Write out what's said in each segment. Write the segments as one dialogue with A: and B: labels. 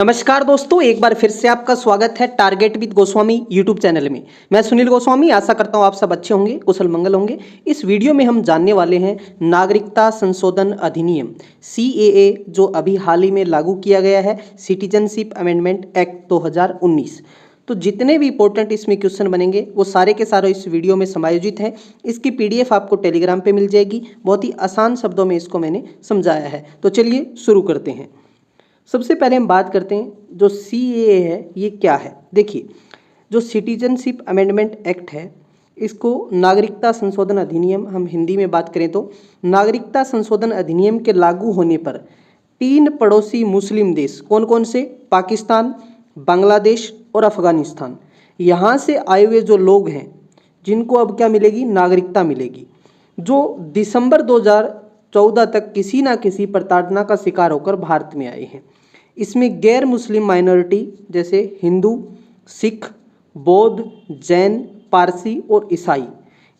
A: नमस्कार दोस्तों, एक बार फिर से आपका स्वागत है target with Goswami YouTube channel में। मैं सुनील गोस्वामी आशा करता हूं आप सब अच्छे होंगे, कुशल मंगल होंगे। इस वीडियो में हम जानने वाले हैं नागरिकता संशोधन अधिनियम CAA जो अभी हाल ही में लागू किया गया है, सिटीजनशिप अमेंडमेंट एक्ट 2019। तो जितने भी इंपॉर्टेंट इसमें क्वेश्चन बनेंगे वो सारे के सारे इस वीडियो में समायोजित हैं। इसकी PDF आपको टेलीग्राम पे मिल जाएगी। बहुत ही आसान शब्दों में इसको मैंने समझाया है। तो चलिए शुरू करते हैं। सबसे पहले हम बात करते हैं जो CAA है ये क्या है। देखिए, जो सिटीजनशिप अमेंडमेंट एक्ट है इसको नागरिकता संशोधन अधिनियम हम हिंदी में बात करें तो नागरिकता संशोधन अधिनियम के लागू होने पर 3 पड़ोसी मुस्लिम देश कौन कौन से, पाकिस्तान, बांग्लादेश और अफगानिस्तान, यहाँ से आए हुए जो लोग हैं जिनको अब क्या मिलेगी, नागरिकता मिलेगी, जो दिसंबर 2014 तक किसी ना किसी प्रताड़ना का शिकार होकर भारत में आए हैं। इसमें गैर मुस्लिम माइनॉरिटी जैसे हिंदू, सिख, बौद्ध, जैन, पारसी और ईसाई,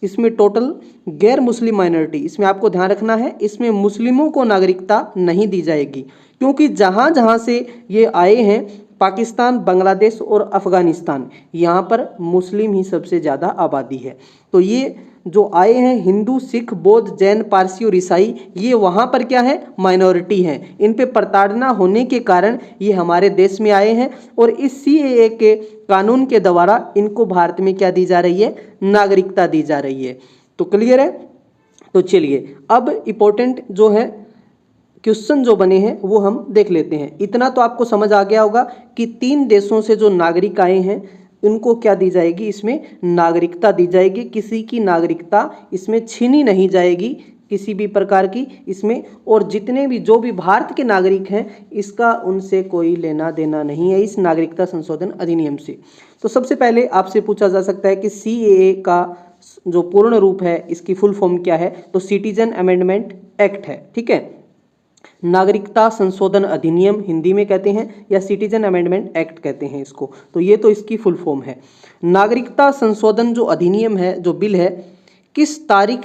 A: इसमें टोटल गैर मुस्लिम माइनॉरिटी, इसमें आपको ध्यान रखना है इसमें मुस्लिमों को नागरिकता नहीं दी जाएगी, क्योंकि जहाँ जहाँ से ये आए हैं पाकिस्तान, बांग्लादेश और अफगानिस्तान, यहाँ पर मुस्लिम ही सबसे ज़्यादा आबादी है। तो ये जो आए हैं हिंदू, सिख, बौद्ध, जैन, पारसी और ईसाई, ये वहाँ पर क्या है, माइनॉरिटी हैं। इन पे प्रताड़ना होने के कारण ये हमारे देश में आए हैं और इस CAA के कानून के द्वारा इनको भारत में क्या दी जा रही है, नागरिकता दी जा रही है। तो क्लियर है। तो चलिए अब इम्पोर्टेंट जो है क्वेश्चन जो बने हैं वो हम देख लेते हैं। इतना तो आपको समझ आ गया होगा कि 3 देशों से जो नागरिक आए हैं उनको क्या दी जाएगी, इसमें नागरिकता दी जाएगी। किसी की नागरिकता इसमें छीनी नहीं जाएगी किसी भी प्रकार की इसमें, और जितने भी जो भी भारत के नागरिक हैं इसका उनसे कोई लेना देना नहीं है इस नागरिकता संशोधन अधिनियम से। तो सबसे पहले आपसे पूछा जा सकता है कि CAA का जो पूर्ण रूप है इसकी फुल फॉर्म क्या है, तो सिटीजन अमेंडमेंट एक्ट है। ठीक है, नागरिकता संशोधन अधिनियम हिंदी में कहते हैं या सिटीजन अमेंडमेंट एक्ट कहते हैं इसको। तो ये तो इसकी फुल फॉर्म है। नागरिकता संशोधन जो अधिनियम है, जो बिल है, किस तारीख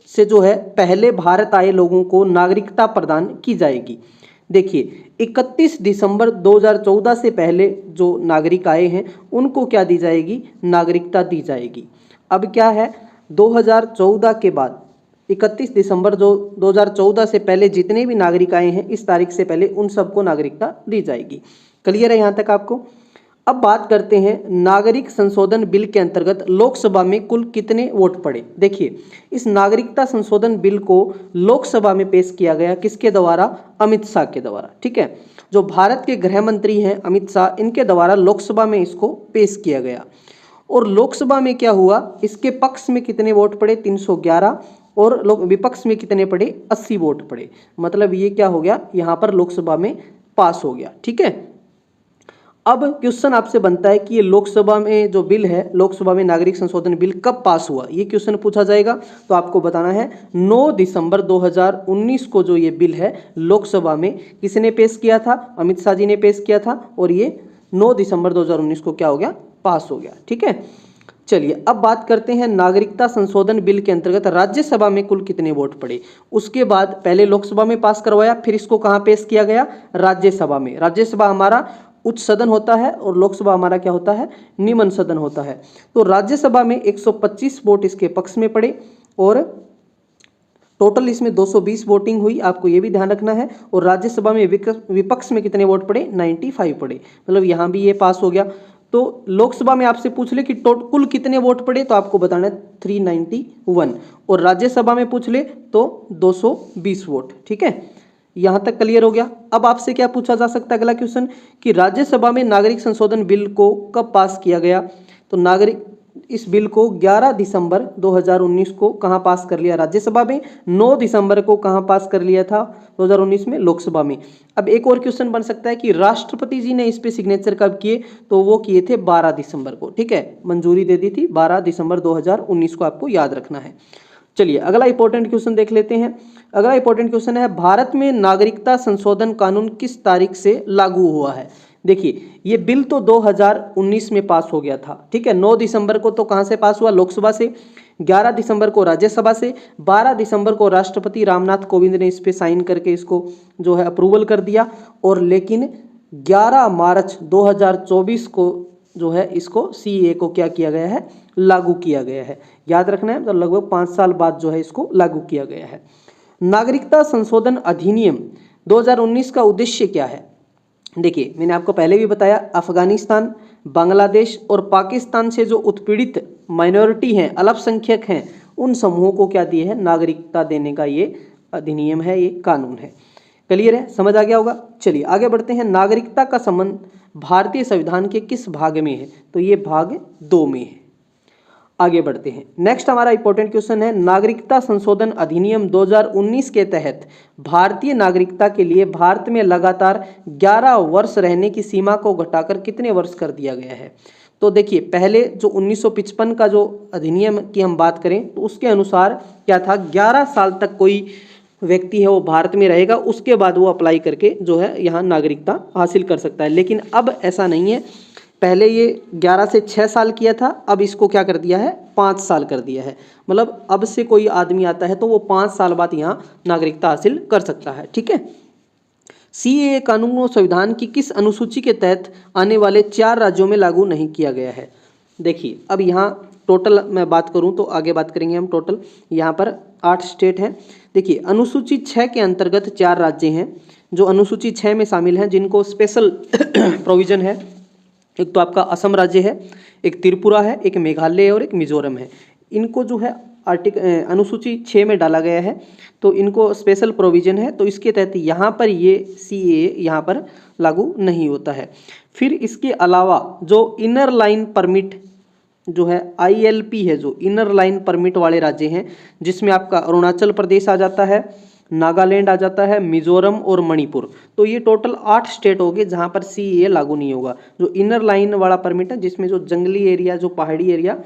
A: से जो है पहले भारत आए लोगों को नागरिकता प्रदान की जाएगी। देखिए 31 दिसंबर 2014 से पहले जो नागरिक आए हैं उनको क्या दी जाएगी, नागरिकता दी जाएगी। अब क्या है, 2014 के बाद 31 दिसंबर जो 2014 से पहले जितने भी नागरिक आए हैं इस तारीख से पहले उन सबको नागरिकता दी जाएगी। क्लियर है यहाँ तक आपको। अब बात करते हैं नागरिक संशोधन बिल के अंतर्गत लोकसभा में कुल कितने वोट पड़े। देखिए, इस नागरिकता संशोधन बिल को लोकसभा में पेश किया गया किसके द्वारा, अमित शाह के द्वारा। ठीक है, जो भारत के गृह मंत्री हैं अमित शाह, इनके द्वारा लोकसभा में इसको पेश किया गया। और लोकसभा में क्या हुआ, इसके पक्ष में कितने वोट पड़े, 311, और विपक्ष में कितने पड़े, 80 वोट पड़े। मतलब ये क्या हो गया, यहाँ पर लोकसभा में पास हो गया। ठीक है, अब क्वेश्चन आपसे बनता है कि ये लोकसभा में जो बिल है, लोकसभा में नागरिक संशोधन बिल कब पास हुआ, ये क्वेश्चन पूछा जाएगा। तो आपको बताना है 9 दिसंबर 2019 को जो ये बिल है लोकसभा में किसने पेश किया था, अमित शाह जी ने पेश किया था, और ये 9 दिसंबर 2019 को क्या हो गया, पास हो गया। ठीक है, चलिए अब बात करते हैं नागरिकता संशोधन बिल के अंतर्गत राज्यसभा में कुल कितने वोट पड़े। उसके बाद पहले लोकसभा में पास करवाया, फिर इसको कहाँ पेश किया गया, राज्यसभा में। राज्यसभा हमारा उच्च सदन होता है और लोकसभा हमारा क्या होता है, निम्न सदन होता है। तो राज्यसभा में 125 वोट इसके पक्ष में पड़े और टोटल इसमें 220 वोटिंग हुई, आपको ये भी ध्यान रखना है। और राज्यसभा में विपक्ष में कितने वोट पड़े, 95 पड़े, मतलब यहाँ भी ये पास हो गया। तो लोकसभा में आपसे पूछ ले कि कुल कितने वोट पड़े, तो आपको बताना है 391, और राज्यसभा में पूछ ले तो 220 वोट। ठीक है, यहाँ तक क्लियर हो गया। अब आपसे क्या पूछा जा सकता है, अगला क्वेश्चन, कि राज्यसभा में नागरिक संशोधन बिल को कब पास किया गया। तो नागरिक इस बिल को 11 दिसंबर 2019 को कहाँ पास कर लिया, राज्यसभा में। 9 दिसंबर को कहाँ पास कर लिया था 2019 में, लोकसभा में। अब एक और क्वेश्चन बन सकता है कि राष्ट्रपति जी ने इस पे सिग्नेचर कब किए, तो वो किए थे 12 दिसंबर को। ठीक है, मंजूरी दे दी थी 12 दिसंबर 2019 को, आपको याद रखना है। चलिए अगला इंपॉर्टेंट क्वेश्चन देख लेते हैं। अगला इंपॉर्टेंट क्वेश्चन है, भारत में नागरिकता संशोधन कानून किस तारीख से लागू हुआ है। देखिए, ये बिल तो 2019 में पास हो गया था। ठीक है, 9 दिसंबर को तो कहाँ से पास हुआ, लोकसभा से। 11 दिसंबर को राज्यसभा से, 12 दिसंबर को राष्ट्रपति रामनाथ कोविंद ने इस पे साइन करके इसको जो है अप्रूवल कर दिया। और लेकिन 11 मार्च 2024 को जो है इसको सीएए को क्या किया गया है, लागू किया गया है। याद रखना है, तो लगभग 5 साल बाद जो है इसको लागू किया गया है। नागरिकता संशोधन अधिनियम 2019 का उद्देश्य क्या है? देखिए, मैंने आपको पहले भी बताया, अफगानिस्तान, बांग्लादेश और पाकिस्तान से जो उत्पीड़ित माइनॉरिटी हैं, अल्पसंख्यक हैं, उन समूहों को क्या दिए है, नागरिकता देने का ये अधिनियम है, ये कानून है। क्लियर है, समझ आ गया होगा। चलिए आगे बढ़ते हैं। नागरिकता का संबंध भारतीय संविधान के किस भाग में है? तो ये भाग 2 में है। आगे बढ़ते हैं। नेक्स्ट हमारा इंपॉर्टेंट क्वेश्चन है, नागरिकता संशोधन अधिनियम 2019 के तहत भारतीय नागरिकता के लिए भारत में लगातार 11 वर्ष रहने की सीमा को घटाकर कितने वर्ष कर दिया गया है? तो देखिए, पहले जो 1955 का जो अधिनियम की हम बात करें तो उसके अनुसार क्या था, 11 साल तक कोई व्यक्ति है वो भारत में रहेगा, उसके बाद वो अप्लाई करके जो है यहाँ नागरिकता हासिल कर सकता है। लेकिन अब ऐसा नहीं है, पहले ये 11 से 6 साल किया था, अब इसको क्या कर दिया है, 5 साल कर दिया है। मतलब अब से कोई आदमी आता है तो वो 5 साल बाद यहाँ नागरिकता हासिल कर सकता है। ठीक है। सीएए कानून और संविधान की किस अनुसूची के तहत आने वाले 4 राज्यों में लागू नहीं किया गया है? देखिए, अब यहाँ टोटल मैं बात करूँ तो आगे बात करेंगे हम। टोटल यहाँ पर 8 स्टेट हैं। देखिए, अनुसूची 6 के अंतर्गत 4 राज्य हैं जो अनुसूची 6 में शामिल हैं, जिनको स्पेशल प्रोविजन है। एक तो आपका असम राज्य है, एक त्रिपुरा है, एक मेघालय है और एक मिजोरम है। इनको जो है अनुसूची 6 में डाला गया है, तो इनको स्पेशल प्रोविजन है, तो इसके तहत यहाँ पर ये सीएए यहाँ पर लागू नहीं होता है। फिर इसके अलावा जो इनर लाइन परमिट जो है, आईएलपी है, जो इनर लाइन परमिट वाले राज्य हैं, जिसमें आपका अरुणाचल प्रदेश आ जाता है, नागालैंड आ जाता है, मिजोरम और मणिपुर। तो ये टोटल 8 स्टेट हो गए जहाँ पर सीएए लागू नहीं होगा। जो इनर लाइन वाला परमिट है, जिसमें जो जंगली एरिया, जो पहाड़ी एरिया,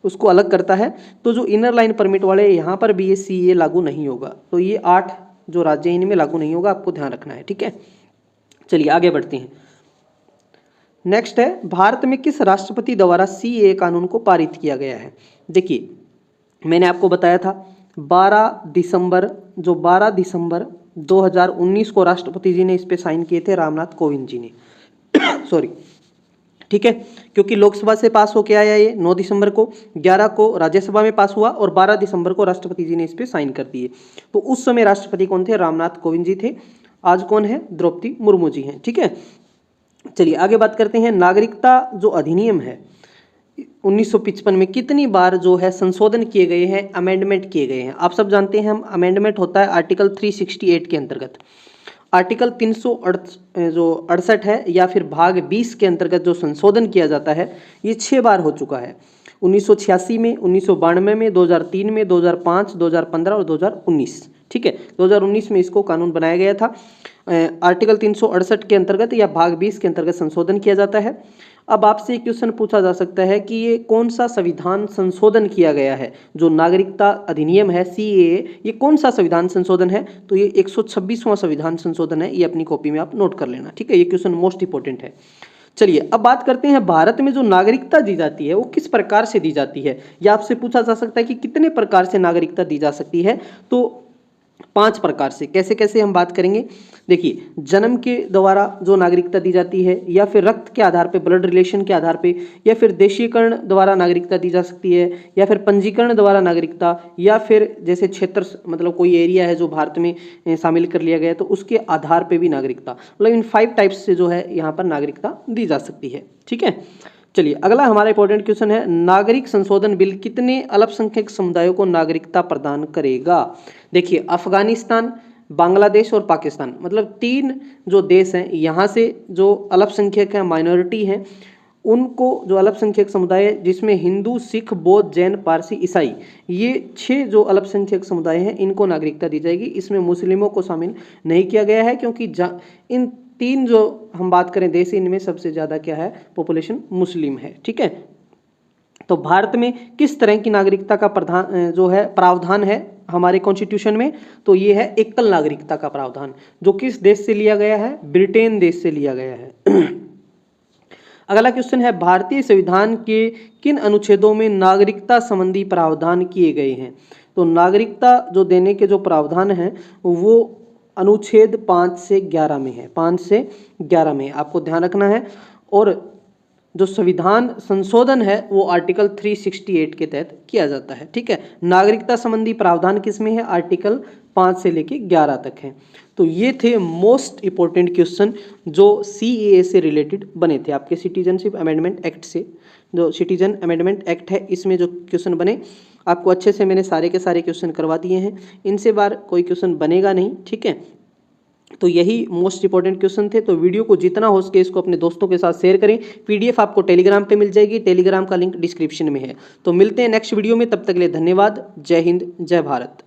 A: उसको अलग करता है, तो जो इनर लाइन परमिट वाले यहाँ पर भी ये सीएए लागू नहीं होगा। तो ये 8 जो राज्य हैं इनमें लागू नहीं होगा, आपको ध्यान रखना है। ठीक है, चलिए आगे बढ़ते हैं। नेक्स्ट है, भारत में किस राष्ट्रपति द्वारा सीएए कानून को पारित किया गया है? देखिए, मैंने आपको बताया था 12 दिसंबर 2019 को राष्ट्रपति जी ने इस पे साइन किए थे, रामनाथ कोविंद जी ने सॉरी। ठीक है, क्योंकि लोकसभा से पास होके आया ये 9 दिसंबर को, 11 को राज्यसभा में पास हुआ और 12 दिसंबर को राष्ट्रपति जी ने इस पे साइन कर दिए। तो उस समय राष्ट्रपति कौन थे? रामनाथ कोविंद जी थे। आज कौन है? द्रौपदी मुर्मू जी हैं। ठीक है, चलिए आगे बात करते हैं। नागरिकता जो अधिनियम है 1955 में कितनी बार जो है संशोधन किए गए हैं, अमेंडमेंट किए गए हैं? आप सब जानते हैं, हम अमेंडमेंट होता है आर्टिकल 368 के अंतर्गत। आर्टिकल 368 है या फिर भाग 20 के अंतर्गत जो संशोधन किया जाता है, ये 6 बार हो चुका है। 1986 में, 1992 में, 2003 में, 2005, 2015 और 2019। ठीक है, 2019 में इसको कानून बनाया गया था। आर्टिकल 368 के अंतर्गत या भाग 20 के अंतर्गत संशोधन किया जाता है। अब आपसे एक क्वेश्चन पूछा जा सकता है कि ये कौन सा संविधान संशोधन किया गया है? जो नागरिकता अधिनियम है सीएए, ये कौन सा संविधान संशोधन है? तो ये 126वां संविधान संशोधन है। ये अपनी कॉपी में आप नोट कर लेना। ठीक है, ये क्वेश्चन मोस्ट इंपॉर्टेंट है। चलिए अब बात करते हैं, भारत में जो नागरिकता दी जाती है वो किस प्रकार से दी जाती है? या आपसे पूछा जा सकता है कि कितने प्रकार से नागरिकता दी जा सकती है? तो 5 प्रकार से। कैसे कैसे हम बात करेंगे? देखिए, जन्म के द्वारा जो नागरिकता दी जाती है, या फिर रक्त के आधार पे, ब्लड रिलेशन के आधार पे, या फिर देशीकरण द्वारा नागरिकता दी जा सकती है, या फिर पंजीकरण द्वारा नागरिकता, या फिर जैसे क्षेत्र मतलब कोई एरिया है जो भारत में शामिल कर लिया गया तो उसके आधार पे भी नागरिकता, मतलब इन 5 टाइप्स से जो है यहाँ पर नागरिकता दी जा सकती है। ठीक है, चलिए अगला हमारा इंपॉर्टेंट क्वेश्चन है, नागरिक संशोधन बिल कितने अल्पसंख्यक समुदायों को नागरिकता प्रदान करेगा? देखिए, अफगानिस्तान, बांग्लादेश और पाकिस्तान, मतलब 3 जो देश हैं, यहाँ से जो अल्पसंख्यक हैं, माइनॉरिटी हैं, उनको, जो अल्पसंख्यक समुदाय है जिसमें हिंदू, सिख, बौद्ध, जैन, पारसी, ईसाई, ये 6 जो अल्पसंख्यक समुदाय हैं इनको नागरिकता दी जाएगी। इसमें मुस्लिमों को शामिल नहीं किया गया है, क्योंकि इन 3 जो हम बात करें देश, इनमें सबसे ज़्यादा क्या है, पॉपुलेशन मुस्लिम है। ठीक है, तो भारत में किस तरह की नागरिकता का प्रावधान है हमारे कॉन्स्टिट्यूशन में? तो ये है एकल नागरिकता का प्रावधान, जो किस देश से लिया गया है? ब्रिटेन देश से लिया गया है। अगला क्वेश्चन है, भारतीय संविधान के किन अनुच्छेदों में नागरिकता संबंधी प्रावधान किए गए हैं? तो नागरिकता जो देने के जो प्रावधान हैं वो अनुच्छेद 5 से 11 में है, 5 से 11 में आपको ध्यान रखना है। और जो संविधान संशोधन है वो आर्टिकल 368 के तहत किया जाता है। ठीक है, नागरिकता संबंधी प्रावधान किस में है? आर्टिकल 5 से लेके 11 तक है। तो ये थे मोस्ट इंपॉर्टेंट क्वेश्चन जो CAA से रिलेटेड बने थे, आपके सिटीजनशिप अमेंडमेंट एक्ट से। जो सिटीजन अमेंडमेंट एक्ट है इसमें जो क्वेश्चन बने, आपको अच्छे से मैंने सारे के सारे क्वेश्चन करवा दिए हैं, इनसे बार कोई क्वेश्चन बनेगा नहीं। ठीक है, तो यही मोस्ट इंपॉर्टेंट क्वेश्चन थे। तो वीडियो को जितना हो सके इसको अपने दोस्तों के साथ शेयर करें। PDF आपको टेलीग्राम पे मिल जाएगी, टेलीग्राम का लिंक डिस्क्रिप्शन में है। तो मिलते हैं नेक्स्ट वीडियो में, तब तक के लिए धन्यवाद। जय हिंद, जय भारत।